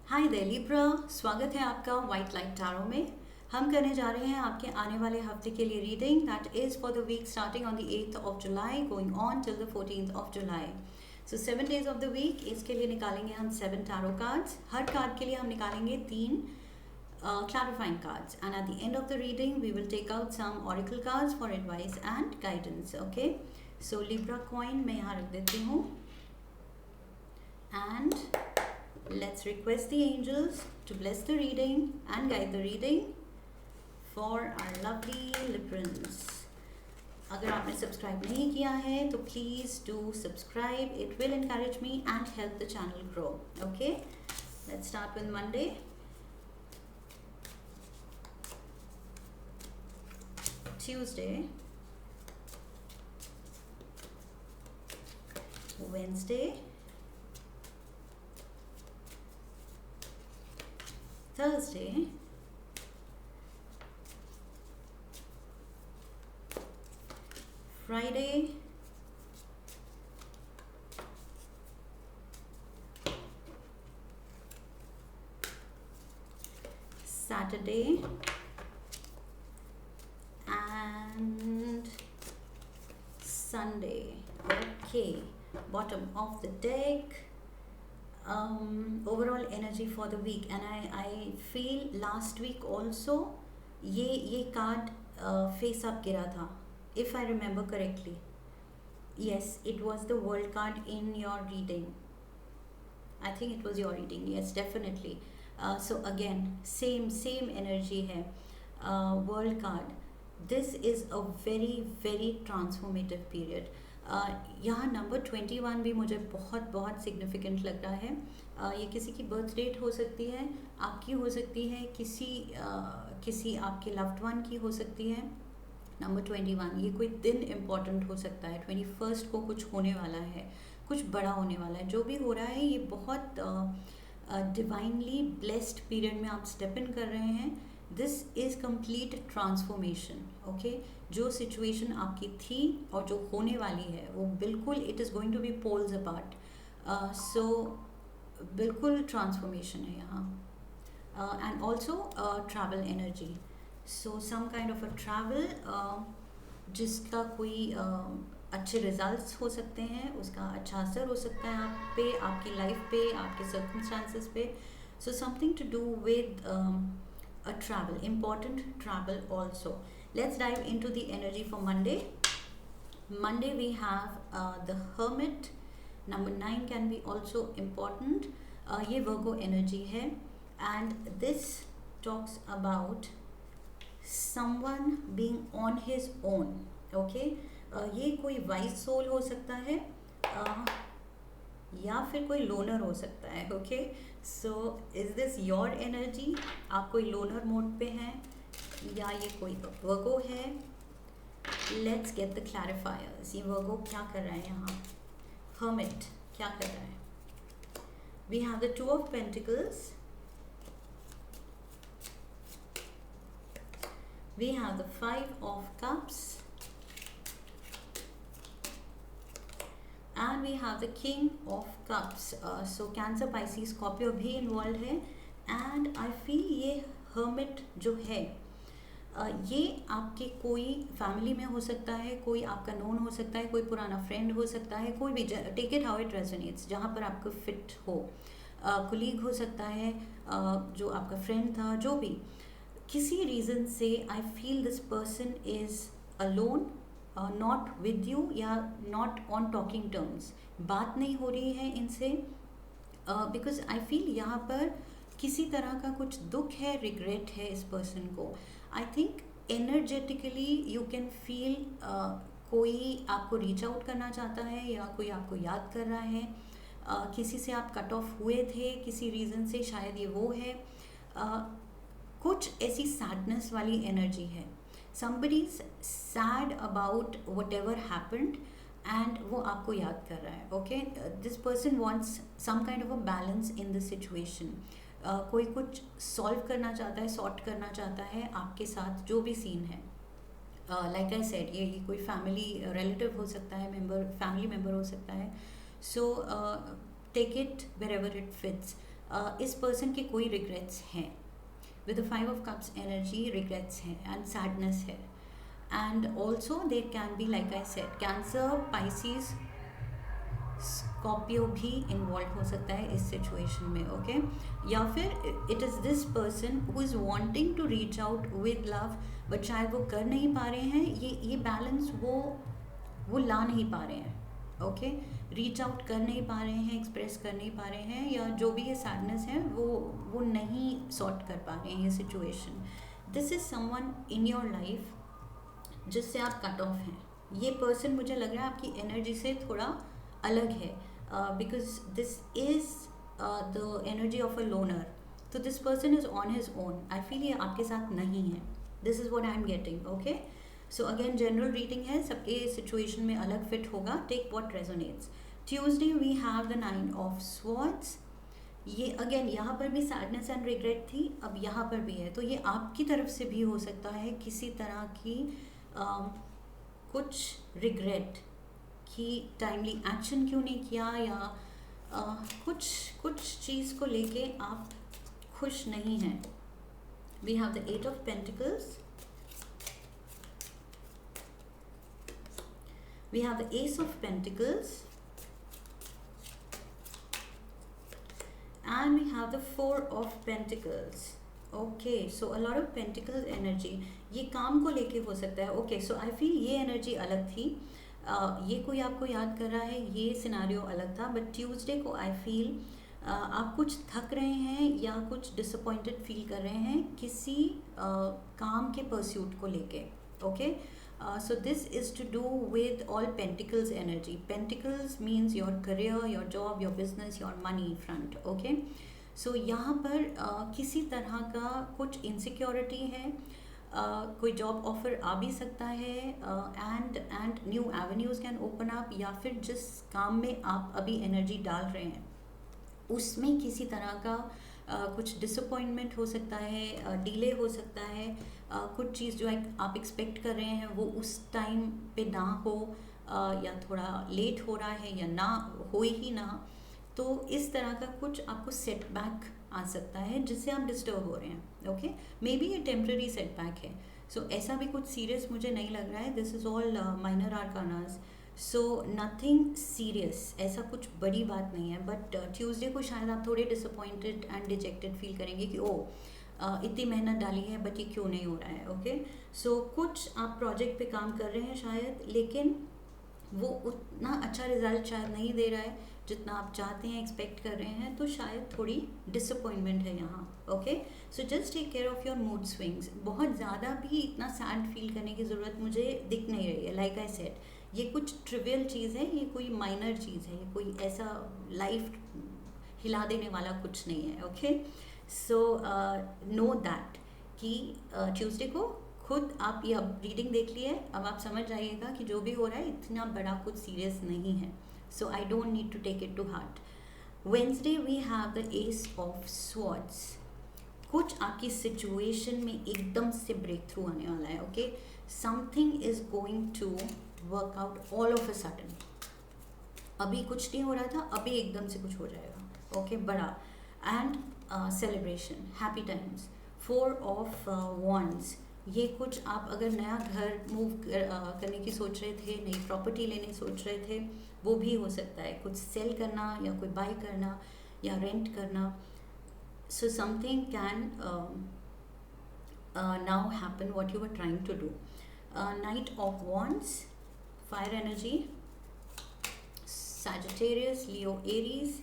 Hi the Libra, स्वागत है आपका वाइट लाइट टैरो में। हम करने जा रहे हैं आपके आने वाले हफ्ते के लिए reading that is for the week starting on the 8th of July going on till the 14th of July. So 7 days of the week, इसके लिए निकालेंगे हम 7 टैरो कार्ड्स। हर कार्ड के लिए हम निकालेंगे 3 clarifying cards, and at the end of the reading we will take out some oracle cards for advice and guidance. Okay, so Libra coin मैं यहाँ रख देती हूँ and let's request the angels to bless the reading and guide the reading for our lovely Librans. अगर आपने subscribe नहीं किया है तो please do subscribe, it will encourage me and help the channel grow. Okay, let's start with Monday. Tuesday, Wednesday, Thursday, Friday, Saturday, and Sunday. Okay, bottom of the deck. Overall energy for the week, and I feel last week also ये card face up गिरा था, if I remember correctly. Yes, it was the world card in your reading. I think it was your reading. Yes, definitely. So again, same energy है. World card. This is a very transformative period. यहाँ number 21 भी मुझे बहुत significant लग रहा है. ये किसी की बर्थ डेट हो सकती है, आपकी हो सकती है, किसी आपके लव्ड वन की हो सकती है. नंबर 21, ये कोई दिन इम्पॉर्टेंट हो सकता है. 21st को कुछ होने वाला है, कुछ बड़ा होने वाला है. जो भी हो रहा है ये बहुत डिवाइनली ब्लेस्ड पीरियड में आप स्टेप इन कर रहे हैं. This is complete transformation. Okay, जो सिचुएशन आपकी थी और जो होने वाली है वो बिल्कुल it is going to be poles apart. So बिल्कुल ट्रांसफॉर्मेशन है यहाँ. And also travel energy. So some kind of a travel जिसका कोई अच्छे रिजल्ट्स हो सकते हैं, उसका अच्छा असर हो सकता है आप पे, आपकी लाइफ पे, आपके सर्कमस्टांसेस पे. So something to do with a travel, important travel also. Let's dive into the energy for Monday. Monday we have the Hermit. Number 9 can be also important. ये Virgo energy है, and this talks about someone being on his own. Okay, ये कोई wise soul हो सकता है, या फिर कोई लोनर हो सकता है. Okay, so is this your energy? आप कोई लोनर मोड पे हैं या ये कोई वर्गो है? Let's get the clarifiers. ये वर्गो क्या कर रहा है यहाँ? हर्मिट क्या कर रहा है? We have the 2 of Pentacles, we have the 5 of Cups, and we have the King of Cups. So Cancer, Pisces, Scorpio भी involved है. and I feel ये hermit जो है ये आपके कोई फैमिली में हो सकता है, कोई आपका नोन हो सकता है, कोई पुराना फ्रेंड हो सकता है, कोई भी, take it how it resonates, जहाँ पर आपको फिट हो. कुलीग हो सकता है, जो आपका फ्रेंड था, जो भी. किसी रीज़न से I feel this person is alone, not with you, या नॉट ऑन टॉकिंग टर्म्स. बात नहीं हो रही है इनसे, बिकॉज आई फील यहाँ पर किसी तरह का कुछ दुख है, रिग्रेट है इस पर्सन को. I think energetically you can feel कोई आपको रीच आउट करना चाहता है, या कोई आपको याद कर रहा है. किसी से आप कट ऑफ हुए थे किसी रीज़न से, शायद ये वो है. कुछ ऐसी सैडनेस वाली एनर्जी है. somebody is sad about whatever happened and वो आपको याद कर रहा है. Okay, this person wants some kind of a balance in the situation. कोई कुछ सॉल्व करना चाहता है, सॉर्ट करना चाहता है आपके साथ जो भी सीन है. लाइक आई सेड, ये कोई फैमिली रिलेटिव हो सकता है, फैमिली मेम्बर हो सकता है. So take it wherever it fits. इस पर्सन के कोई रिग्रेट्स हैं, with the 5 of Cups energy regrets हैं एंड सैडनेस है. And also there can be, like I said, Cancer, Pisces, Scorpio भी इन्वॉल्व हो सकता है इस सिचुएशन में. ओके या फिर it is this person who is wanting to reach out with love, but शायद वो कर नहीं पा रहे हैं. ये बैलेंस वो ला नहीं पा रहे हैं. ओके रीच आउट कर नहीं पा रहे हैं, एक्सप्रेस कर नहीं पा रहे हैं, या जो भी ये सैडनेस है वो नहीं सॉर्ट कर पा रहे हैं ये situation. This is someone in your life जिससे आप कट ऑफ हैं. ये पर्सन मुझे लग रहा है आपकी एनर्जी से थोड़ा अलग है, because this is the energy of a loner. तो this person is on his own. I feel ये आपके साथ नहीं है. This is what I am getting. Okay so again general reading है, सबके सिचुएशन में अलग फिट होगा. Take what resonates. Tuesday we have the 9 of Swords. ये अगेन यहाँ पर भी सैडनेस एंड रिग्रेट थी, अब यहाँ पर भी है. तो ये आपकी तरफ से भी हो सकता है किसी तरह की कुछ रिग्रेट कि टाइमली एक्शन क्यों नहीं किया, या कुछ चीज़ को लेके आप खुश नहीं हैं. We have the 8 of Pentacles. We have the Ace of Pentacles. And we have the 4 of Pentacles. Okay so a lot of pentacles energy ये काम को लेके हो सकता है. ओके सो आई फील ये एनर्जी अलग थी. ये कोई आपको याद कर रहा है, ये सिनारियो अलग था. बट ट्यूसडे को आई फील आप कुछ थक रहे हैं या कुछ डिसअपॉइंटेड फील कर रहे हैं किसी काम के परस्यूट को लेके. Okay so this is to do with all pentacles energy. Pentacles means your career, your job, your business, your money front. Okay so यहाँ पर किसी तरह का कुछ इनसिक्योरिटी है. कोई जॉब ऑफर आ भी सकता है and new avenues can open up, या फिर जिस काम में आप अभी एनर्जी डाल रहे हैं उसमें किसी तरह का कुछ डिसअपॉइंटमेंट हो सकता है, डिले हो सकता है. कुछ चीज़ जो आप एक्सपेक्ट कर रहे हैं वो उस टाइम पे ना हो, या थोड़ा लेट हो रहा है, या ना हो ही ना. तो इस तरह का कुछ आपको सेटबैक आ सकता है जिससे आप डिस्टर्ब हो रहे हैं. ओके मे बी ये टेम्प्रेरी सेटबैक है. सो ऐसा भी कुछ सीरियस मुझे नहीं लग रहा है. This is all minor arcanas. So nothing serious, ऐसा कुछ बड़ी बात नहीं है. बट ट्यूसडे को शायद आप थोड़े डिसअपॉइंटेड एंड डिजेक्टेड फील करेंगे कि इतनी मेहनत डाली है बट ये क्यों नहीं हो रहा है. ओके सो कुछ आप प्रोजेक्ट पे काम कर रहे हैं शायद, लेकिन वो उतना अच्छा रिजल्ट शायद नहीं दे रहा है जितना आप चाहते हैं, एक्सपेक्ट कर रहे हैं. तो शायद थोड़ी डिसअपॉइंटमेंट है यहाँ. Okay so just take care of your mood swings. बहुत ज़्यादा भी इतना सैड फील करने की ज़रूरत मुझे दिख नहीं रही है. लाइक आई सेड, ये कुछ ट्रिवियल चीज़ है, ये कोई माइनर चीज़ है, ये कोई ऐसा लाइफ हिला देने वाला कुछ नहीं है. ओके सो नो दैट कि ट्यूसडे को खुद आप ये अब रीडिंग देख लिए, अब आप समझ जाइएगा कि जो भी हो रहा है इतना बड़ा कुछ सीरियस नहीं है. So I don't need to take it to heart. Wednesday we have the Ace of Swords. कुछ आपकी सिचुएशन में एकदम से ब्रेक थ्रू आने वाला है. Okay something is going to work out all of a sudden. अभी कुछ नहीं हो रहा था, अभी एकदम से कुछ हो जाएगा. ओके बड़ा and celebration, happy times. 4 of Wands. ये कुछ आप अगर नया घर मूव करने की सोच रहे थे, नई प्रॉपर्टी लेने सोच रहे थे, वो भी हो सकता है. कुछ सेल करना या कोई बाय करना या रेंट करना. So something can now happen what you were trying to do. Knight of Wands, fire energy, Sagittarius, Leo, Aries,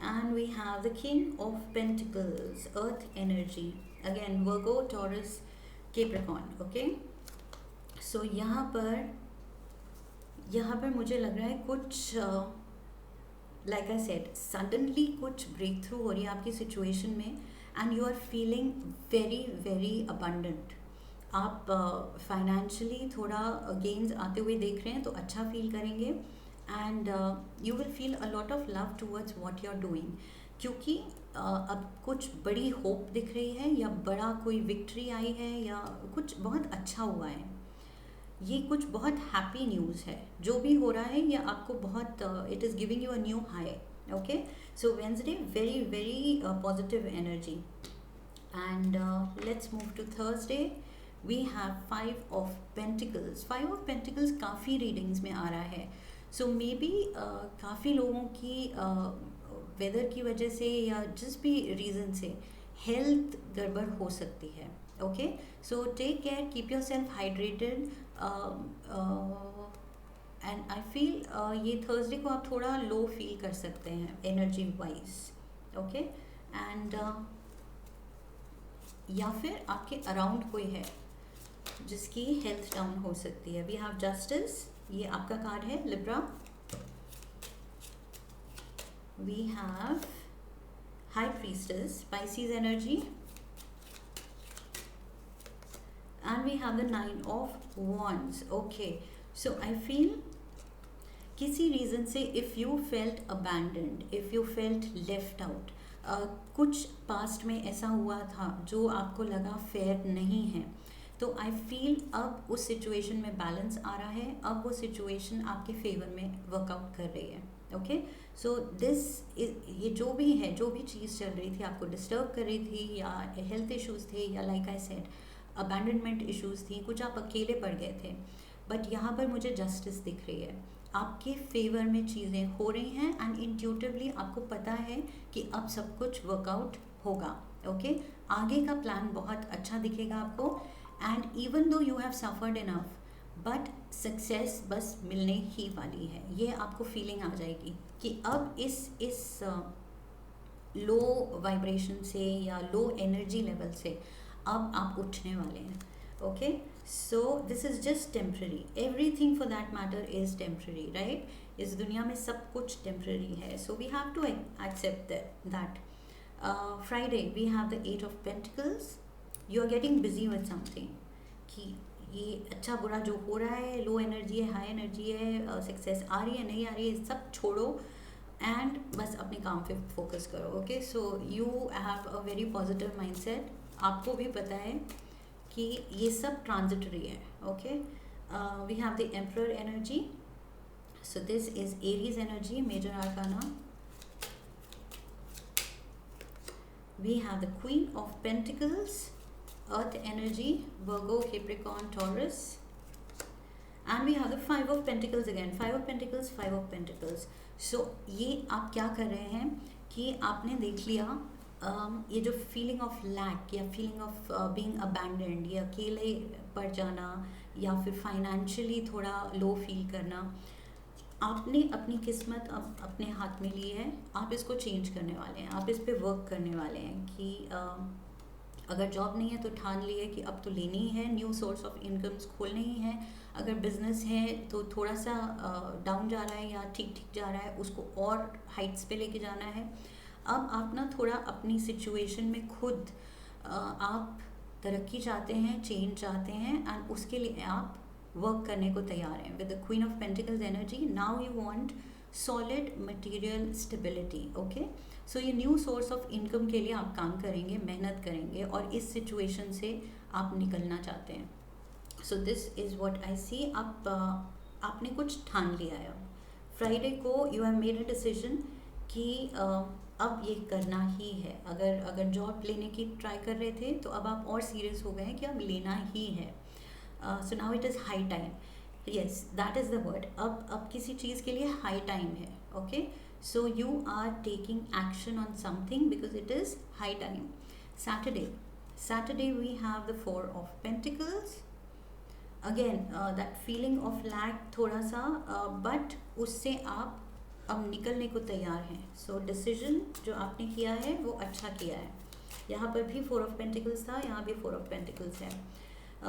and we have the King of Pentacles, earth energy, again Virgo, Taurus, Capricorn. Okay so यहाँ पर मुझे लग रहा है कुछ like I said suddenly कुछ breakthrough हो रही है आपकी सिचुएशन में, and you are feeling very very abundant. आप फाइनेंशियली थोड़ा गेन्स आते हुए देख रहे हैं तो अच्छा फील करेंगे, and you will feel a lot of love towards what you are doing, क्योंकि अब कुछ बड़ी होप दिख रही है, या बड़ा कोई विक्ट्री आई है, या कुछ बहुत अच्छा हुआ है. ये कुछ बहुत हैप्पी न्यूज़ है. जो भी हो रहा है ये आपको बहुत it is giving you a new high. Okay, so Wednesday, very very positive energy. And let's move to Thursday. We have Five of Pentacles. Five of Pentacles काफ़ी रीडिंग्स में आ रहा है. सो मे बी काफ़ी लोगों की वेदर की वजह से या जिस भी रीज़न से हेल्थ गड़बड़ हो सकती है. Okay, so take care, keep yourself hydrated. And I feel ये थर्सडे को आप थोड़ा लो फील कर सकते हैं एनर्जी वाइज. ओके, एंड या फिर आपके अराउंड कोई है जिसकी हेल्थ डाउन हो सकती है. वी हैव जस्टिस, ये आपका कार्ड है Libra. We have high priestess, species energy. And we have the nine of wands. Okay, so I feel किसी रीज़न से if you felt abandoned, if you felt left out, कुछ past में ऐसा हुआ था जो आपको लगा फेयर नहीं है, तो आई फील अब उस सिचुएशन में बैलेंस आ रहा है. अब वो सिचुएशन आपके फेवर में वर्कआउट कर रही है. ओके, सो दिस ये जो भी है, जो भी चीज़ चल रही थी आपको डिस्टर्ब कर रही थी, या हेल्थ इश्यूज़ थे, या like I said abandonment issues थी, कुछ आप अकेले पड़ गए थे, बट यहाँ पर मुझे जस्टिस दिख रही है. आपके फेवर में चीज़ें हो रही हैं एंड इंट्यूटिवली आपको पता है कि अब सब कुछ वर्कआउट होगा. ओके, आगे का प्लान बहुत अच्छा दिखेगा आपको. And even though you have suffered enough, but success बस मिलने ही वाली है. ये आपको फीलिंग आ जाएगी कि अब इस लो वाइब्रेशन से या लो एनर्जी लेवल से अब आप उठने वाले हैं. Okay, so this is just temporary. Everything for that matter is temporary, right. इस दुनिया में सब कुछ टेम्प्रेरी है, so we have to accept that. Friday we have the eight of pentacles. You are getting busy with something, कि ये अच्छा बुरा जो हो रहा है, लो एनर्जी है, हाई एनर्जी है, सक्सेस आ रही है, नहीं आ रही है, सब छोड़ो एंड बस अपने काम पे फोकस करो. Okay, so you have a very positive mindset. आपको भी पता है कि ये सब ट्रांजिटरी है. Okay, we have the emperor energy. So this is Aries energy, major arcana. We have the Queen of Pentacles, Earth energy, Virgo, Capricorn, Taurus. And we have the Five of Pentacles again. Five of Pentacles, Five of Pentacles. So ये आप क्या कर रहे हैं कि आपने देख लिया ये जो फीलिंग ऑफ लैक या फीलिंग ऑफ बीइंग अबैंडन्ड या अकेले पड़ जाना या फिर फाइनेंशियली थोड़ा लो फील करना, आपने अपनी किस्मत अब अपने हाथ में ली है. आप इसको चेंज करने वाले हैं, आप इस पे वर्क करने वाले हैं कि अगर जॉब नहीं है तो ठान लिए कि अब तो लेनी ही है, न्यू सोर्स ऑफ इनकम्स खोलने ही हैं. अगर बिजनेस है तो थोड़ा सा डाउन जा रहा है या ठीक ठीक जा रहा है, उसको और हाइट्स पे लेके जाना है. अब आप ना थोड़ा अपनी सिचुएशन में खुद आप तरक्की चाहते हैं, चेंज चाहते हैं, एंड उसके लिए आप वर्क करने को तैयार हैं. With the queen of pentacles energy, now you want solid material stability. Okay, so ये न्यू सोर्स ऑफ इनकम के लिए आप काम करेंगे, मेहनत करेंगे, और इस सिचुएशन से आप निकलना चाहते हैं. So this is what I see. आपने कुछ ठान लिया है. फ्राइडे को you have made a decision कि अब ये करना ही है. अगर जॉब लेने की ट्राई कर रहे थे तो अब आप और सीरियस हो गए हैं कि अब लेना ही है. So now it is high time. Yes, that is the word. अब किसी चीज़ के लिए हाई टाइम है. Okay, so you are taking action on something because it is high time. Saturday we have the Four of Pentacles. Again that feeling of lack थोड़ा सा, but उससे आप अब निकलने को तैयार हैं. सो डिसीजन जो आपने किया है वो अच्छा किया है. यहाँ पर भी Four of Pentacles था, यहाँ भी Four of Pentacles है.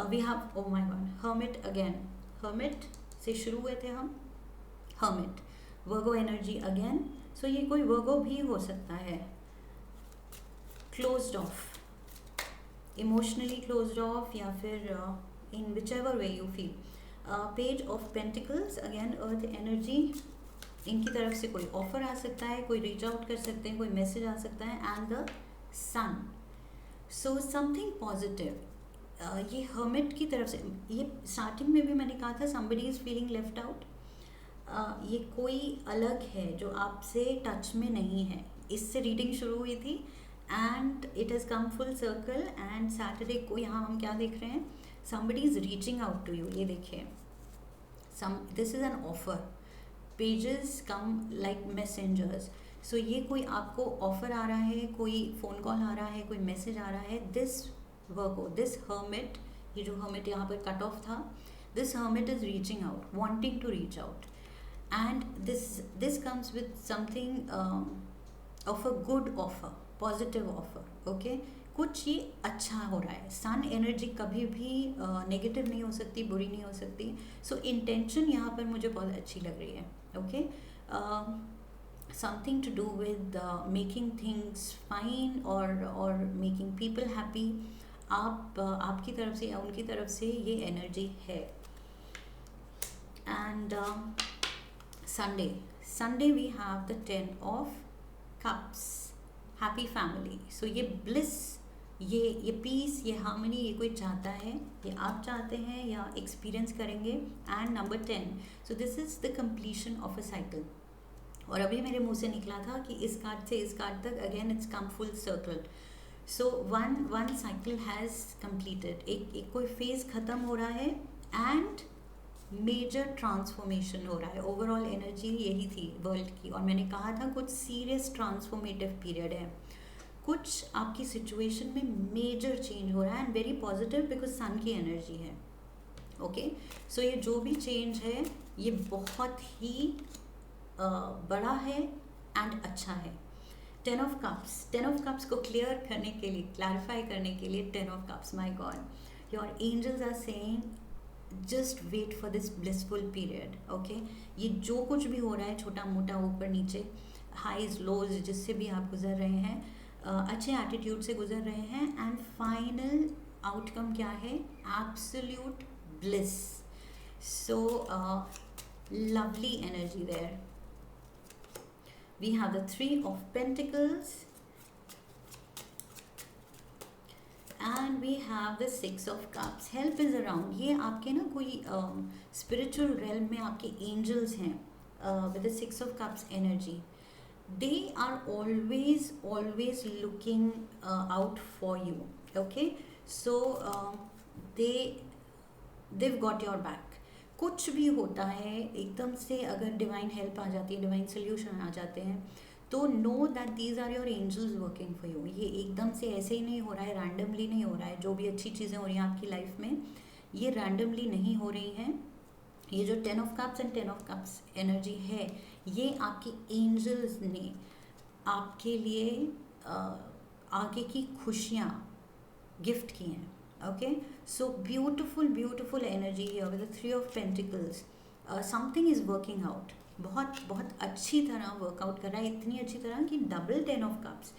We have, oh my God, hermit again. Hermit से शुरू हुए थे हम. Hermit, Virgo energy again. So ये कोई वर्गो भी हो सकता है. Closed off, emotionally closed off, या फिर in whichever way you feel. Page of pentacles again, earth energy. इनकी तरफ से कोई ऑफर आ सकता है, कोई रीच आउट कर सकते हैं, कोई मैसेज आ सकता है. And the sun. So something positive. ये हर्मिट की तरफ से, ये स्टार्टिंग में भी मैंने कहा था somebody is feeling left out. ये कोई अलग है जो आपसे टच में नहीं है। इससे रीडिंग शुरू हुई थी and it has come full circle, and Saturday को यहाँ हम क्या देख रहे हैं, somebody is reaching out to you। ये देखिए, this is an offer, pages come like messengers। सो ये कोई आपको ऑफर आ रहा है, कोई फ़ोन कॉल आ रहा है, कोई मैसेज आ रहा है। दिस वर्को, दिस हर्मिट, ये जो हर्मिट यहाँ पर कट ऑफ था, this hermit is reaching out, wanting to reach out, and this comes with something of a good offer, positive offer. Okay, कुछ ये अच्छा हो रहा है। सन एनर्जी कभी भी नेगेटिव नहीं हो सकती, बुरी नहीं हो सकती। सो इंटेंशन यहाँ पर मुझे बहुत अच्छी लग रही है। Okay, something to do with making things fine और मेकिंग पीपल हैप्पी। आपकी तरफ से या उनकी तरफ से ये एनर्जी है। And Sunday we have the 10 of cups, happy family. So ये ब्लिस, ये पीस, ये हार्मनी, ये कोई चाहता है, ये आप चाहते हैं या एक्सपीरियंस करेंगे। And number 10, so this is the completion of a cycle. और अभी मेरे मुंह से निकला था कि इस कार्ड से इस कार्ड तक again it's come full circle. So one cycle has completed, एक कोई फेज ख़त्म हो रहा है एंड मेजर ट्रांसफॉर्मेशन हो रहा है। ओवरऑल एनर्जी यही थी वर्ल्ड की, और मैंने कहा था कुछ सीरियस ट्रांसफॉर्मेटिव पीरियड है, कुछ आपकी सिचुएशन में मेजर चेंज हो रहा है, एंड वेरी पॉजिटिव बिकॉज सन की एनर्जी है। ओके, सो ये जो भी चेंज है ये बहुत ही बड़ा है एंड अच्छा है। 10 ऑफ कप्स को क्लियर करने के लिए, क्लैरिफाई करने के लिए, 10 of cups, my god, your angels are saying just wait for this blissful period. Okay, ये जो कुछ भी हो रहा है, छोटा मोटा, ऊपर नीचे, हाईज लोज, जिससे भी आप गुजर रहे हैं, अच्छे एटीट्यूड से गुजर रहे हैं, एंड फाइनल आउटकम क्या है, absolute bliss. So lovely energy there. We have the 3 of Pentacles and we have the 6 of Cups. Help is around. ये आपके ना कोई spiritual realm में आपके angels हैं with the 6 of Cups energy. They are always looking out for you. Okay, so they've got your back. कुछ भी होता है एकदम से, अगर डिवाइन हेल्प आ जाती है, डिवाइन सोल्यूशन आ जाते हैं, तो know that these are your angels working for you. ये एकदम से ऐसे ही नहीं हो रहा है, रैंडमली नहीं हो रहा है। जो भी अच्छी चीज़ें हो रही हैं आपकी लाइफ में, ये रैंडमली नहीं हो रही हैं। ये जो 10 of cups and 10 of cups energy है, ये आपके एंजल्स ने आपके लिए आगे की खुशियाँ गिफ्ट की हैं। Okay, so beautiful energy here with the 3 of Pentacles. Something is working out, बहुत अच्छी तरह वर्कआउट कर रहा है, इतनी अच्छी तरह कि double 10 of cups,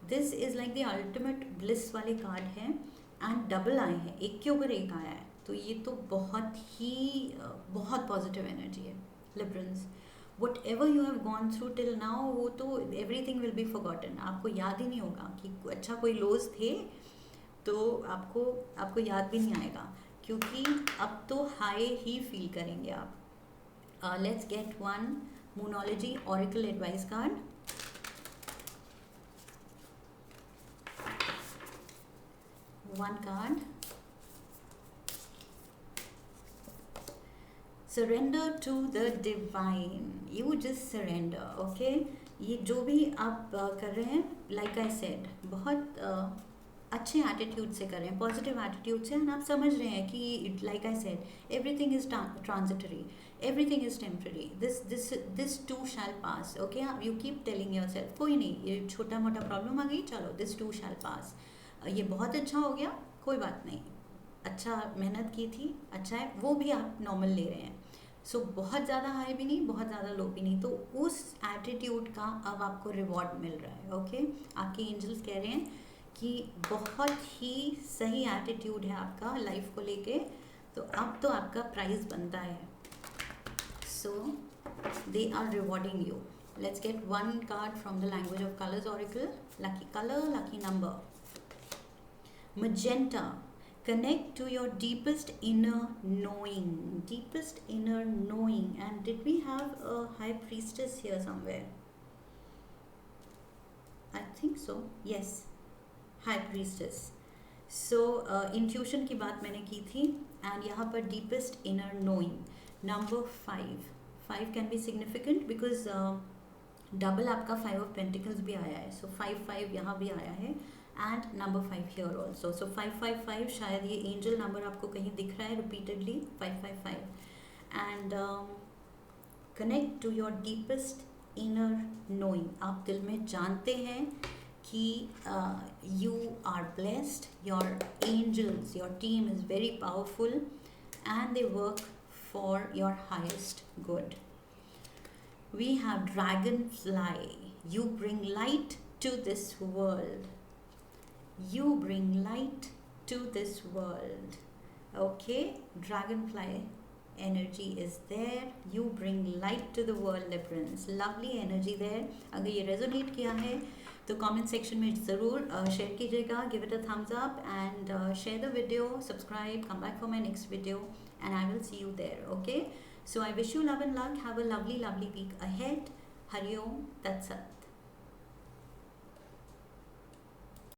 this is like the ultimate bliss वाले कार्ड हैं, एंड डबल आए हैं, एक के ऊपर एक आया है, तो ये तो बहुत पॉजिटिव एनर्जी है। Librans, whatever you have gone through till now, वो तो एवरीथिंग विल बी फॉरगॉटन। आपको याद ही नहीं होगा कि अच्छा कोई लोज थे, तो आपको याद भी नहीं आएगा, क्योंकि अब तो हाई ही फील करेंगे आप। Let's get one moonology oracle advice card. One card, surrender to the divine, you just surrender. Okay, ये जो भी आप कर रहे हैं, लाइक आई सेड, बहुत अच्छे एटीट्यूड से कर रहे हैं, पॉजिटिव एटीट्यूड से, एंड आप समझ रहे हैं कि like I said, everything is transitory, everything is temporary, this to shell pass. Okay, you keep telling yourself, कोई नहीं, ये छोटा मोटा प्रॉब्लम आ गई, चलो दिस टू शैल पास, ये बहुत अच्छा हो गया, कोई बात नहीं, अच्छा मेहनत की थी, अच्छा है, वो भी आप नॉर्मल ले रहे हैं। सो बहुत ज़्यादा हाई भी नहीं, बहुत ज़्यादा लो भी नहीं, तो उस एटीट्यूड का अब आपको रिवॉर्ड मिल रहा है। ओके, आपके एंजल्स कह रहे हैं कि बहुत ही सही एटीट्यूड है आपका लाइफ को लेके, तो अब तो आपका प्राइज बनता है। So they are rewarding you. Let's get one card from the language of colours oracle. Lucky colour, lucky number, magenta, Connect to your deepest inner knowing. Deepest inner knowing. And did we have a high priestess here somewhere? I think so. Yes, high priestess. So intuition की बात मैंने की थी and यहाँ पर deepest inner knowing. Number 5 can be significant because double आपका 5 of pentacles भी आया है. सो 5 यहाँ भी आया है एंड नंबर 5 हियर ऑल्सो. सो 555 शायद ये एंजल नंबर आपको कहीं दिख रहा है repeatedly. 555 and connect to your deepest inner knowing. आप दिल में जानते हैं कि you are blessed, your angels, your team is very powerful and they work for your highest good. We have dragonfly. You bring light to this world. You bring light to this world. Okay, dragonfly energy is there. You bring light to the world, Librans. Lovely energy there. अगर ये resonate किया है तो comment section में ज़रूर share कीजिएगा. Give it a thumbs up and share the video, subscribe, come back for my next video and I will see you there. Okay, so I wish you love and luck. Have a lovely week ahead. हरिओम तत्सत.